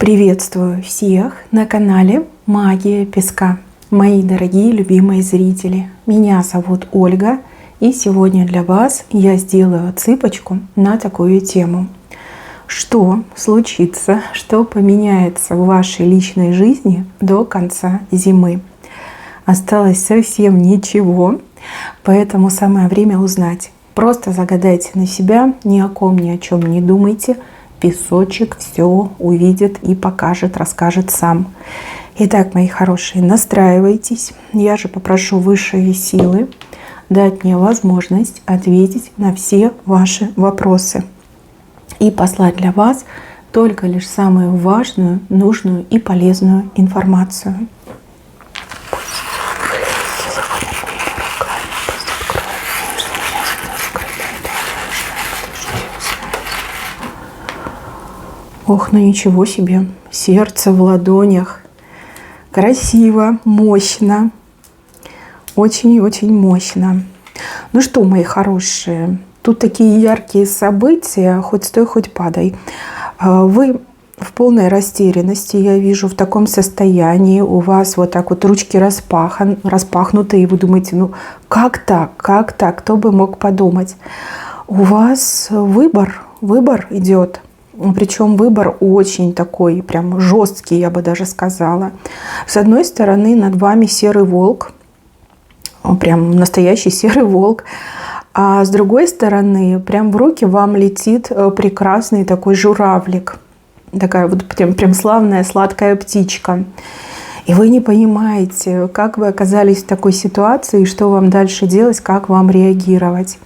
Приветствую всех на канале Магия Песка. Мои дорогие любимые зрители, меня зовут Ольга, и сегодня для вас я сделаю отсыпочку на такую тему. Что случится, что поменяется в вашей личной жизни до конца зимы? Осталось совсем ничего, поэтому самое время узнать. Просто загадайте на себя, ни о ком, ни о чем не думайте. Песочек все увидит и покажет, расскажет сам. Итак, мои хорошие, настраивайтесь. Я же попрошу высшие силы дать мне возможность ответить на все ваши вопросы и послать для вас только лишь самую важную, нужную и полезную информацию. Ох, ну ничего себе, сердце в ладонях. Красиво, мощно, очень и очень мощно. Ну что, мои хорошие, тут такие яркие события, хоть стой, хоть падай. Вы в полной растерянности, я вижу, в таком состоянии. У вас вот так вот ручки распахнуты, и вы думаете, ну как так, кто бы мог подумать. У вас выбор идет. Причем выбор очень такой, прям жесткий, я бы даже сказала. С одной стороны, над вами серый волк, прям настоящий серый волк. А с другой стороны, прям в руки вам летит прекрасный такой журавлик. Такая вот прям славная сладкая птичка. И вы не понимаете, как вы оказались в такой ситуации, что вам дальше делать, как вам реагировать.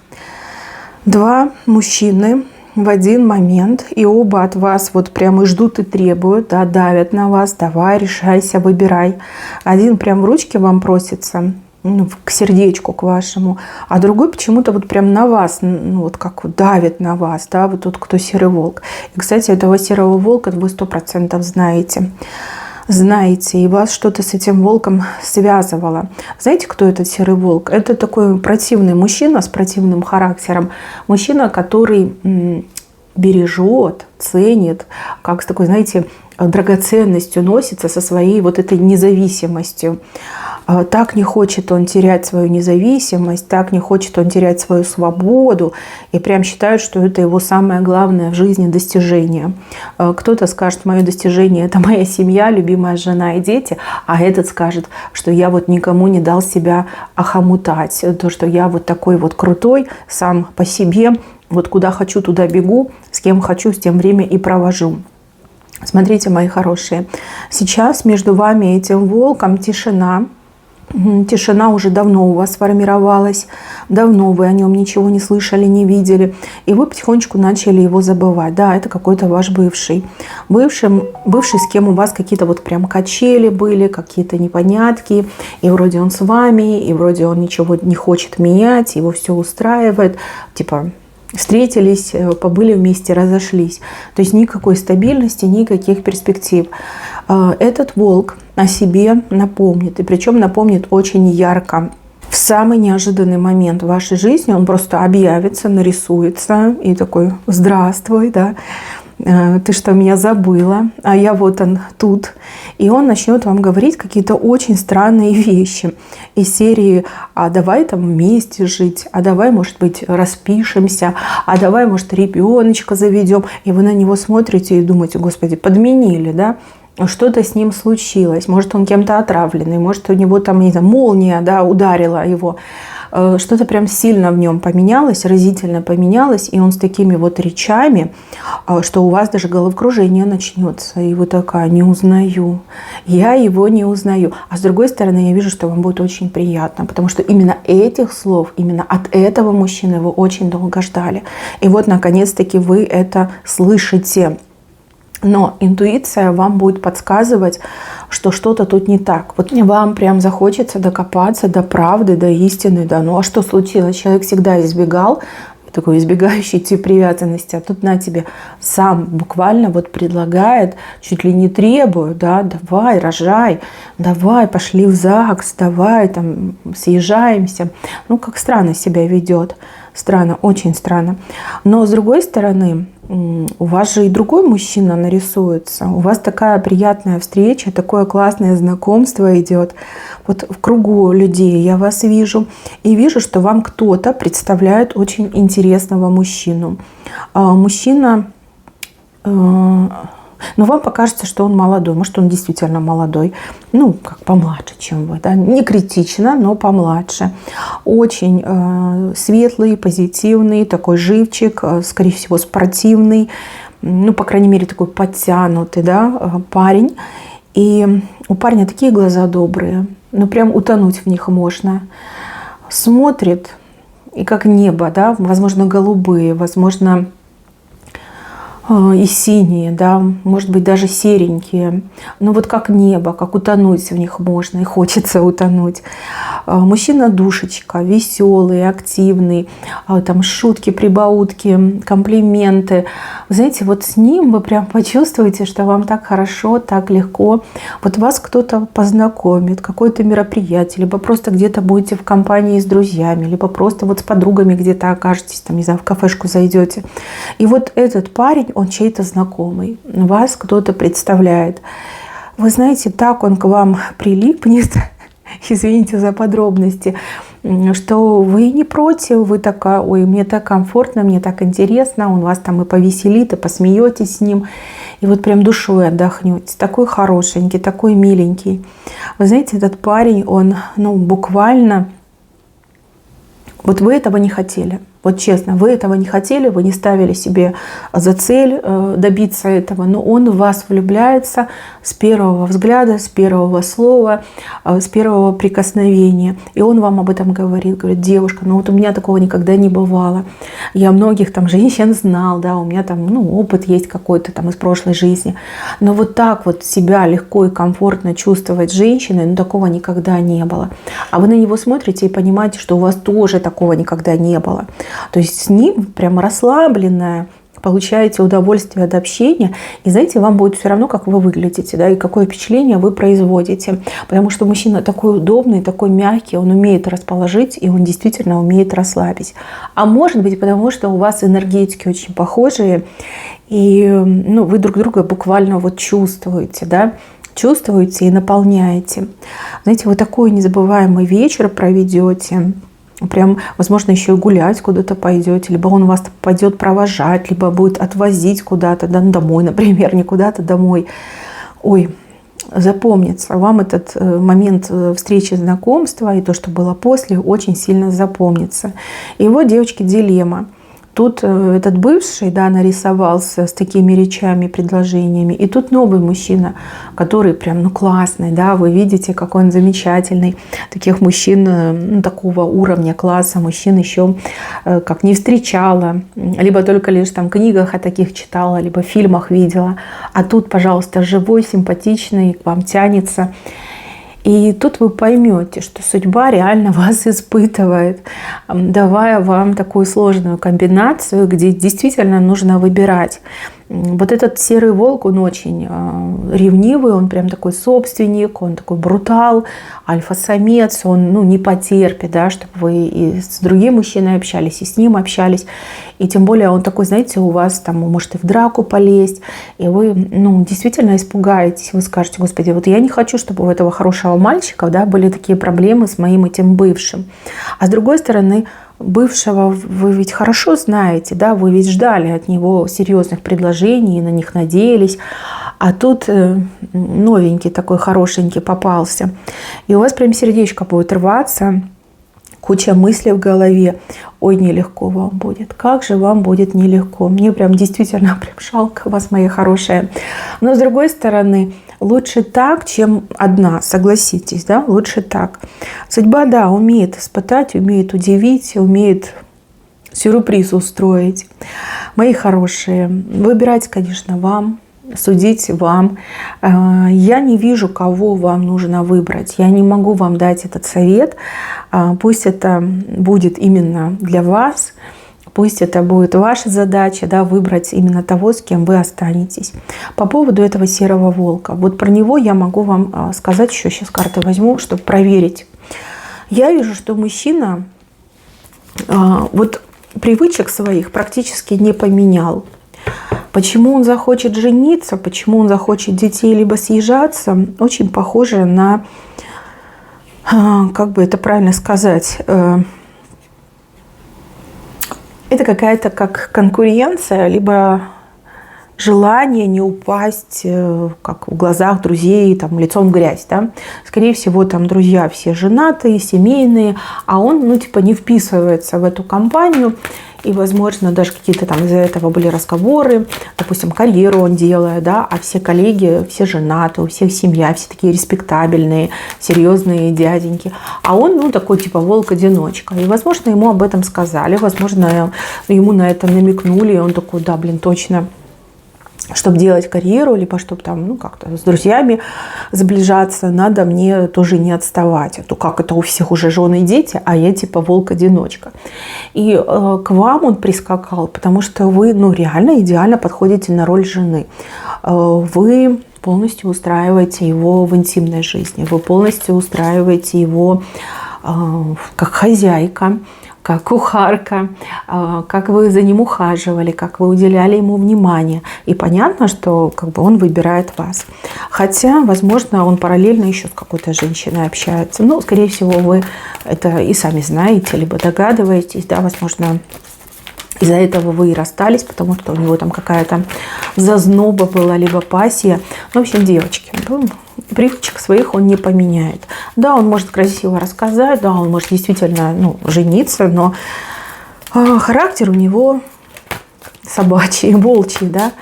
Два мужчины в один момент, и оба от вас вот прямо ждут и требуют, да, давят на вас, давай, решайся, выбирай. Один прям в ручки вам просится, к сердечку к вашему, а другой почему-то вот прям на вас, вот как вот давит на вас, да, вот тот, кто серый волк. И, кстати, этого серого волка вы 100% знаете, и вас что-то с этим волком связывало. Знаете, кто этот серый волк? Это такой противный мужчина с противным характером. Мужчина, который бережет, ценит, как с такой, знаете, драгоценностью носится со своей вот этой независимостью. Так не хочет он терять свою независимость, так не хочет он терять свою свободу. И прям считает, что это его самое главное в жизни достижение. Кто-то скажет, мое достижение – это моя семья, любимая жена и дети. А этот скажет, что я вот никому не дал себя охомутать. То, что я вот такой вот крутой, сам по себе. Вот куда хочу, туда бегу. С кем хочу, с тем время и провожу. Смотрите, мои хорошие. Сейчас между вами и этим волком тишина. Тишина уже давно у вас сформировалась, давно вы о нем ничего не слышали, не видели, и вы потихонечку начали его забывать. Да, это какой-то ваш бывший, с кем у вас какие-то вот прям качели были, какие-то непонятки, и вроде он с вами, и вроде он ничего не хочет менять, его все устраивает, типа встретились, побыли вместе, разошлись. То есть никакой стабильности, никаких перспектив. Этот волк о себе напомнит, и причем напомнит очень ярко. В самый неожиданный момент в вашей жизни он просто объявится, нарисуется и такой: здравствуй, да, ты что, меня забыла, а я вот он тут. И он начнет вам говорить какие-то очень странные вещи из серии: а давай там вместе жить, а давай, может быть, распишемся, а давай, может, ребеночка заведем. И вы на него смотрите и думаете: господи, подменили, да? Что-то с ним случилось, может, он кем-то отравленный, может, у него там, не знаю, молния, да, ударила его. Что-то прям сильно в нем поменялось, разительно поменялось, и он с такими вот речами, что у вас даже головокружение начнется, и вы такая: не узнаю, я его не узнаю. А с другой стороны, я вижу, что вам будет очень приятно, потому что именно этих слов, именно от этого мужчины вы очень долго ждали. И вот, наконец-таки, вы это слышите. Но интуиция вам будет подсказывать, что что-то тут не так. Вот вам прям захочется докопаться до правды, до истины, да. Ну а что случилось? Человек всегда избегал, такой избегающий тип привязанности, а тут на тебе сам буквально вот предлагает, чуть ли не требует, да, давай, рожай, давай, пошли в ЗАГС, давай, там, съезжаемся. Ну, как странно себя ведет. Странно, очень странно. Но с другой стороны, у вас же и другой мужчина нарисуется. У вас такая приятная встреча, такое классное знакомство идет. Вот в кругу людей я вас вижу. И вижу, что вам кто-то представляет очень интересного мужчину. Мужчина... Но вам покажется, что он молодой. Может, он действительно молодой. Ну, как помладше, чем вы. Да? Не критично, но помладше. Очень светлый, позитивный, такой живчик, скорее всего, спортивный. Ну, по крайней мере, такой подтянутый, да, парень. И у парня такие глаза добрые. Ну, прям утонуть в них можно. Смотрит, и как небо, да, возможно, голубые, возможно... и синие, да, может быть, даже серенькие. Но вот как небо, как утонуть в них можно, и хочется утонуть. Мужчина душечка, веселый, активный, там шутки, прибаутки, комплименты. Вы знаете, вот с ним вы прям почувствуете, что вам так хорошо, так легко. Вот вас кто-то познакомит, какое-то мероприятие, либо просто где-то будете в компании с друзьями, либо просто вот с подругами где-то окажетесь, там, не знаю, в кафешку зайдете. И вот этот парень, он чей-то знакомый, вас кто-то представляет. Вы знаете, так он к вам прилипнет, извините за подробности, что вы не против, вы такая, ой, мне так комфортно, мне так интересно, он вас там и повеселит, и посмеетесь с ним, и вот прям душой отдохнете. Такой хорошенький, такой миленький. Вы знаете, этот парень, он, ну, буквально, вот вы этого не хотели. Вот честно, вы этого не хотели, вы не ставили себе за цель добиться этого, но он в вас влюбляется с первого взгляда, с первого слова, с первого прикосновения. И он вам об этом говорит, девушка, ну вот у меня такого никогда не бывало. Я многих там женщин знал, да, у меня там, ну, опыт есть какой-то там из прошлой жизни. Но вот так вот себя легко и комфортно чувствовать с женщиной, ну, такого никогда не было. А вы на него смотрите и понимаете, что у вас тоже такого никогда не было. То есть с ним прямо расслабленная, получаете удовольствие от общения. И знаете, вам будет все равно, как вы выглядите, да, и какое впечатление вы производите. Потому что мужчина такой удобный, такой мягкий, он умеет расположить, и он действительно умеет расслабить. А может быть, потому что у вас энергетики очень похожие, и ну, вы друг друга буквально вот чувствуете, да, чувствуете и наполняете. Знаете, вы такой незабываемый вечер проведете. Прям, возможно, еще и гулять куда-то пойдете, либо он вас пойдет провожать, либо будет отвозить куда-то, да, домой, например, не куда-то домой. Ой, запомнится. Вам этот момент встречи, знакомства и то, что было после, очень сильно запомнится. И вот, девочки, дилемма. Тут этот бывший, да, нарисовался с такими речами, предложениями. И тут новый мужчина, который прям, ну, классный, да, вы видите, какой он замечательный. Таких мужчин, ну, такого уровня, класса мужчин еще как не встречала. Либо только лишь там в книгах о таких читала, либо в фильмах видела. А тут, пожалуйста, живой, симпатичный, к вам тянется. И тут вы поймете, что судьба реально вас испытывает, давая вам такую сложную комбинацию, где действительно нужно выбирать. Вот этот серый волк, он очень ревнивый, он прям такой собственник, он такой брутал, альфа-самец, он, ну, не потерпит, да, чтобы вы и с другим мужчиной общались, и с ним общались. И тем более он такой, знаете, у вас там может и в драку полезть, и вы, ну, действительно испугаетесь, вы скажете: господи, вот я не хочу, чтобы у этого хорошего мальчика, да, были такие проблемы с моим этим бывшим. А с другой стороны, бывшего вы ведь хорошо знаете, да, вы ведь ждали от него серьезных предложений, на них надеялись, а тут новенький такой хорошенький попался. И у вас прям сердечко будет рваться, куча мыслей в голове. Ой, нелегко вам будет. Как же вам будет нелегко. Мне прям действительно прям жалко вас, моя хорошая. Но с другой стороны, лучше так, чем одна, согласитесь, да, лучше так. Судьба, да, умеет испытать, умеет удивить, умеет сюрприз устроить. Мои хорошие, выбирать, конечно, вам, судить вам. Я не вижу, кого вам нужно выбрать. Я не могу вам дать этот совет. Пусть это будет именно для вас. Пусть это будет ваша задача, да, выбрать именно того, с кем вы останетесь. По поводу этого серого волка. Вот про него я могу вам сказать, еще сейчас карты возьму, чтобы проверить. Я вижу, что мужчина, вот привычек своих практически не поменял. Почему он захочет жениться, почему он захочет детей либо съезжаться, очень похоже на, как бы это правильно сказать, это какая-то как конкуренция, либо желание не упасть, как в глазах друзей, там, лицом в грязь. Да? Скорее всего, там друзья все женатые, семейные, а он, ну, типа, не вписывается в эту компанию. И, возможно, даже какие-то там из-за этого были разговоры. Допустим, карьеру он делает, да, а все коллеги, все женаты, у всех семья, все такие респектабельные, серьезные дяденьки. А он, ну, такой, типа, волк-одиночка. И, возможно, ему об этом сказали, возможно, ему на это намекнули, и он такой, да, блин, точно. Чтобы делать карьеру, либо чтобы там, ну, как-то с друзьями сближаться, надо мне тоже не отставать. А то как это у всех уже жены и дети, а я типа волк-одиночка. И к вам он прискакал, потому что вы, ну, реально идеально подходите на роль жены. Вы полностью устраиваете его в интимной жизни, вы полностью устраиваете его как хозяйка, как кухарка, как вы за ним ухаживали, как вы уделяли ему внимание. И понятно, что как бы он выбирает вас. Хотя, возможно, он параллельно еще с какой-то женщиной общается. Ну, скорее всего, вы это и сами знаете, либо догадываетесь, да, возможно, из-за этого вы и расстались, потому что у него там какая-то зазноба была, либо пассия. Ну, в общем, девочки, привычек своих он не поменяет. Да, он может красиво рассказать, да, он может действительно, ну, жениться, но характер у него собачий, волчий, да.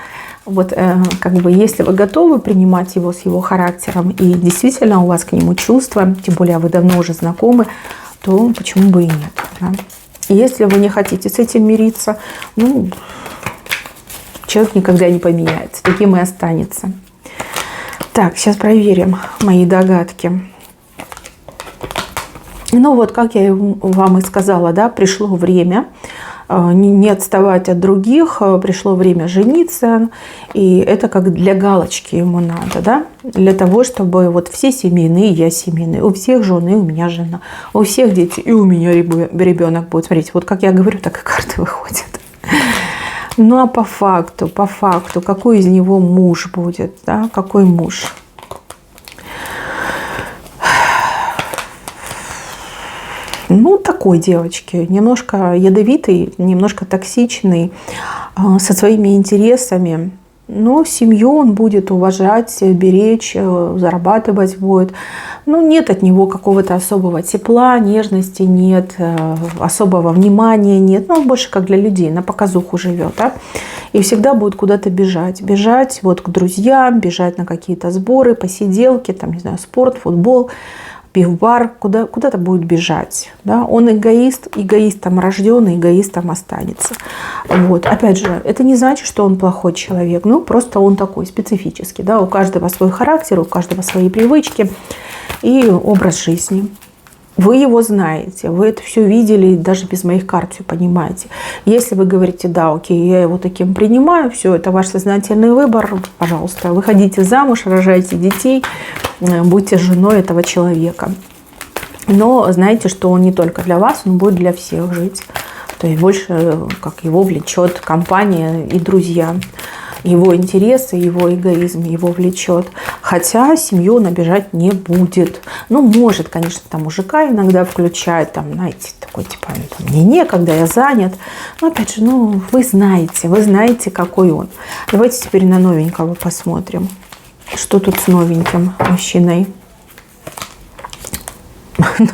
Вот как бы если вы готовы принимать его с его характером, и действительно у вас к нему чувства, тем более вы давно уже знакомы, то почему бы и нет, да? Если вы не хотите с этим мириться, ну, человек никогда не поменяется, таким и останется. Так, сейчас проверим мои догадки. Ну вот, как я вам и сказала, да, пришло время не отставать от других, пришло время жениться, и это как для галочки ему надо, да, для того, чтобы вот все семейные, я семейный, у всех жены, у меня жена, у всех дети, и у меня ребенок будет. Смотрите, вот как я говорю, так и карты выходят. Ну а по факту, какой из него муж будет, да, какой муж? Ну, такой, девочки, немножко ядовитый, немножко токсичный, со своими интересами. Но семью он будет уважать, беречь, зарабатывать будет. Ну, нет от него какого-то особого тепла, нежности нет, особого внимания нет. Ну, он больше как для людей, на показуху живет, да? И всегда будет куда-то бежать. Бежать вот к друзьям, бежать на какие-то сборы, посиделки, там, не знаю, спорт, футбол, пив-бар, куда-то будет бежать. Да? Он эгоист, эгоистом рожден, эгоистом останется. Вот. Опять же, это не значит, что он плохой человек, ну просто он такой специфический. Да? У каждого свой характер, у каждого свои привычки и образ жизни. Вы его знаете, вы это все видели, даже без моих карт все понимаете. Если вы говорите, да, окей, я его таким принимаю, все, это ваш сознательный выбор, пожалуйста, выходите замуж, рожайте детей, будьте женой этого человека. Но знаете, что он не только для вас, он будет для всех жить. То есть больше как его влечет компания и друзья. Его интересы, его эгоизм его влечет. Хотя семью он обижать не будет. Ну, может, конечно, там мужика иногда включает, там, знаете, такой типа, мне некогда, я занят. Но опять же, ну, вы знаете, какой он. Давайте теперь на новенького посмотрим. Что тут с новеньким мужчиной?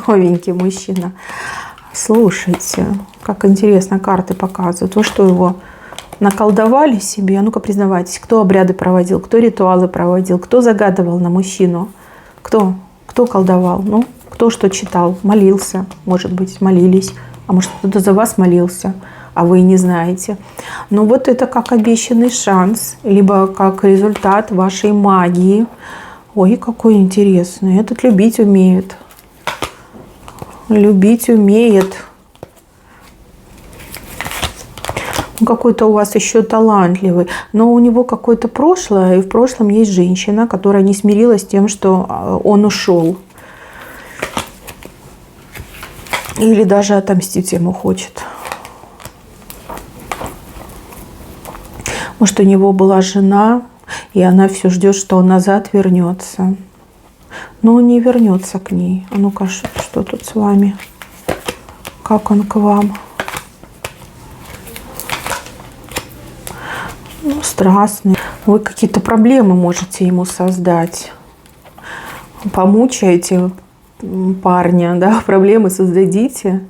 Новенький мужчина. Слушайте, как интересно карты показывают. Вы что, его наколдовали себе? А ну-ка признавайтесь, кто обряды проводил, кто ритуалы проводил, кто загадывал на мужчину? Кто колдовал? Ну, кто что читал? Молился, может быть, молились. А может, кто-то за вас молился, а вы и не знаете. Но вот это как обещанный шанс, либо как результат вашей магии. Ой, какой интересный. Этот любить умеет. Любить умеет. Какой-то у вас еще талантливый, но у него какое-то прошлое, и в прошлом есть женщина, которая не смирилась с тем, что он ушел. Или даже отомстить ему хочет. Может, у него была жена, и она все ждет, что он назад вернется. Но он не вернется к ней. А ну-ка, что тут с вами? Как он к вам? Ну, страстный. Вы какие-то проблемы можете ему создать. Помучаете парня, да, проблемы создадите.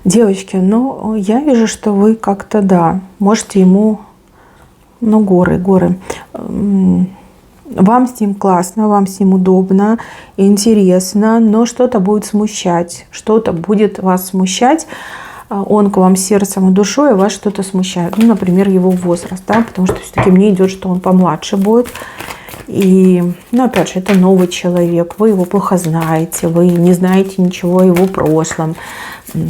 Девочки, ну, я вижу, что вы как-то, да, можете ему, ну, горы. Вам с ним классно, вам с ним удобно, интересно, но что-то будет смущать, что-то будет вас смущать. Он к вам сердцем и душой, а вас что-то смущает. Ну, например, его возраст, да, потому что все-таки мне идет, что он помладше будет. И, ну, опять же, это новый человек, вы его плохо знаете, вы не знаете ничего о его прошлом.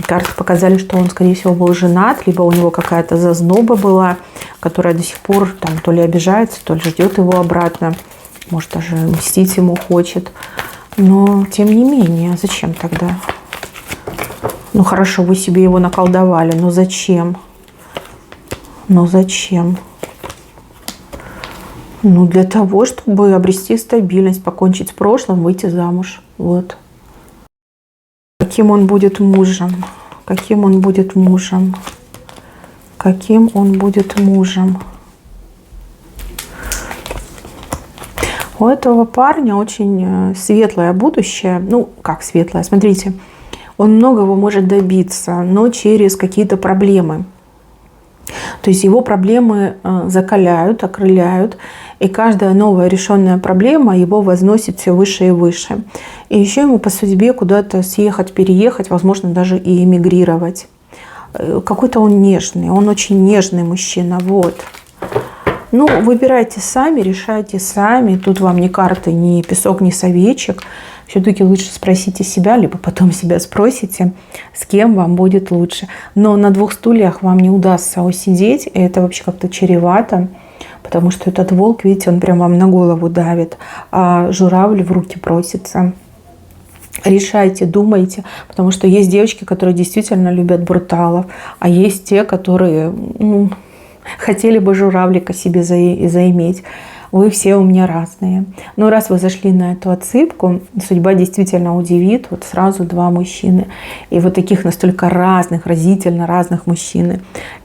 Карты показали, что он, скорее всего, был женат, либо у него какая-то зазноба была, которая до сих пор там то ли обижается, то ли ждет его обратно. Может, даже мстить ему хочет. Но, тем не менее, зачем тогда? Ну, хорошо, вы себе его наколдовали, но зачем? Но зачем? Ну, для того, чтобы обрести стабильность, покончить с прошлым, выйти замуж. Вот. Каким он будет мужем? Каким он будет мужем? Каким он будет мужем? У этого парня очень светлое будущее. Ну, как светлое? Смотрите, он многого может добиться, но через какие-то проблемы. То есть его проблемы закаляют, окрыляют, и каждая новая решенная проблема его возносит все выше и выше. И еще ему по судьбе куда-то съехать, переехать, возможно, даже и эмигрировать. Какой-то он нежный, он очень нежный мужчина, вот. Ну, выбирайте сами, решайте сами. Тут вам ни карты, ни песок, ни советчик. Все-таки лучше спросите себя, либо потом себя спросите, с кем вам будет лучше. Но на двух стульях вам не удастся усидеть, и это вообще как-то чревато, потому что этот волк, видите, он прям вам на голову давит, а журавль в руки просится. Решайте, думайте, потому что есть девочки, которые действительно любят бруталов, а есть те, которые хотели бы журавлика себе заиметь. Вы все у меня разные. Но раз вы зашли на эту отсыпку, судьба действительно удивит. Вот сразу два мужчины. И вот таких настолько разных, разительно разных мужчин.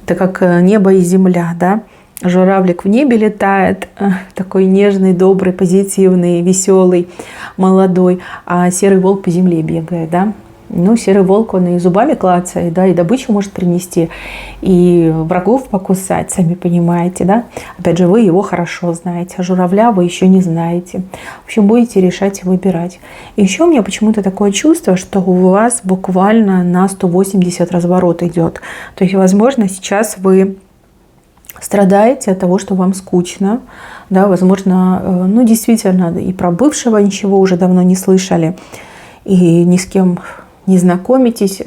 Это как небо и земля, да? Журавлик в небе летает, такой нежный, добрый, позитивный, веселый, молодой. А серый волк по земле бегает, да? Ну, серый волк, он и зубами клацает, да, и добычу может принести, и врагов покусать, сами понимаете, да. Опять же, вы его хорошо знаете, а журавля вы еще не знаете. В общем, будете решать и выбирать. И еще у меня почему-то такое чувство, что у вас буквально на 180 разворот идет. То есть, возможно, сейчас вы страдаете от того, что вам скучно, да, возможно, ну, действительно, и про бывшего ничего уже давно не слышали, и ни с кем не знакомитесь,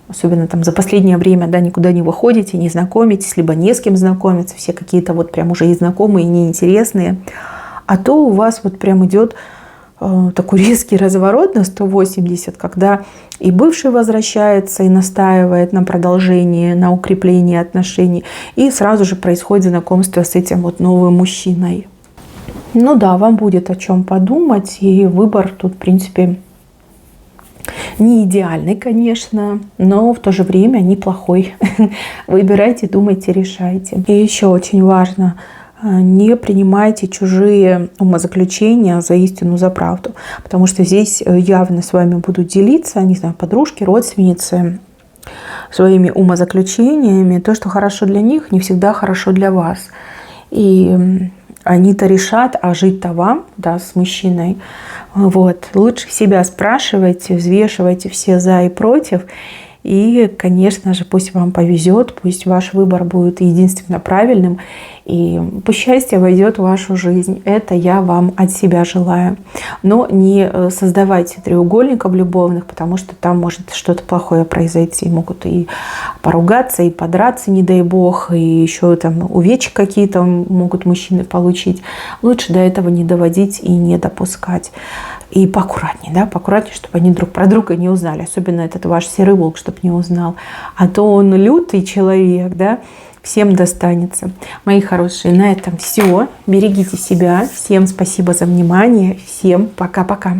особенно там за последнее время, да, никуда не выходите, не знакомитесь, либо не с кем знакомиться, все какие-то вот прям уже и знакомые, и неинтересные. А то у вас вот прям идет такой резкий разворот на 180, когда и бывший возвращается и настаивает на продолжении, на укреплении отношений, и сразу же происходит знакомство с этим вот новым мужчиной. Ну да, вам будет о чем подумать, и выбор тут, в принципе, не идеальный, конечно, но в то же время неплохой. Выбирайте, думайте, решайте. И еще очень важно, не принимайте чужие умозаключения за истину, за правду. Потому что здесь явно с вами будут делиться, не знаю, подружки, родственницы, своими умозаключениями. То, что хорошо для них, не всегда хорошо для вас. И они-то решат, а жить-то вам, да, с мужчиной. Вот. Лучше себя спрашивайте, взвешивайте все за и против. И, конечно же, пусть вам повезет, пусть ваш выбор будет единственно правильным. И пусть счастье войдет в вашу жизнь. Это я вам от себя желаю. Но не создавайте треугольников любовных, потому что там может что-то плохое произойти. Могут и поругаться, и подраться, не дай бог, и еще там увечья какие-то могут мужчины получить. Лучше до этого не доводить и не допускать. И поаккуратнее, да, поаккуратнее, чтобы они друг про друга не узнали. Особенно этот ваш серый волк, чтобы не узнал. А то он лютый человек, да, всем достанется. Мои хорошие, на этом все. Берегите себя. Всем спасибо за внимание. Всем пока-пока.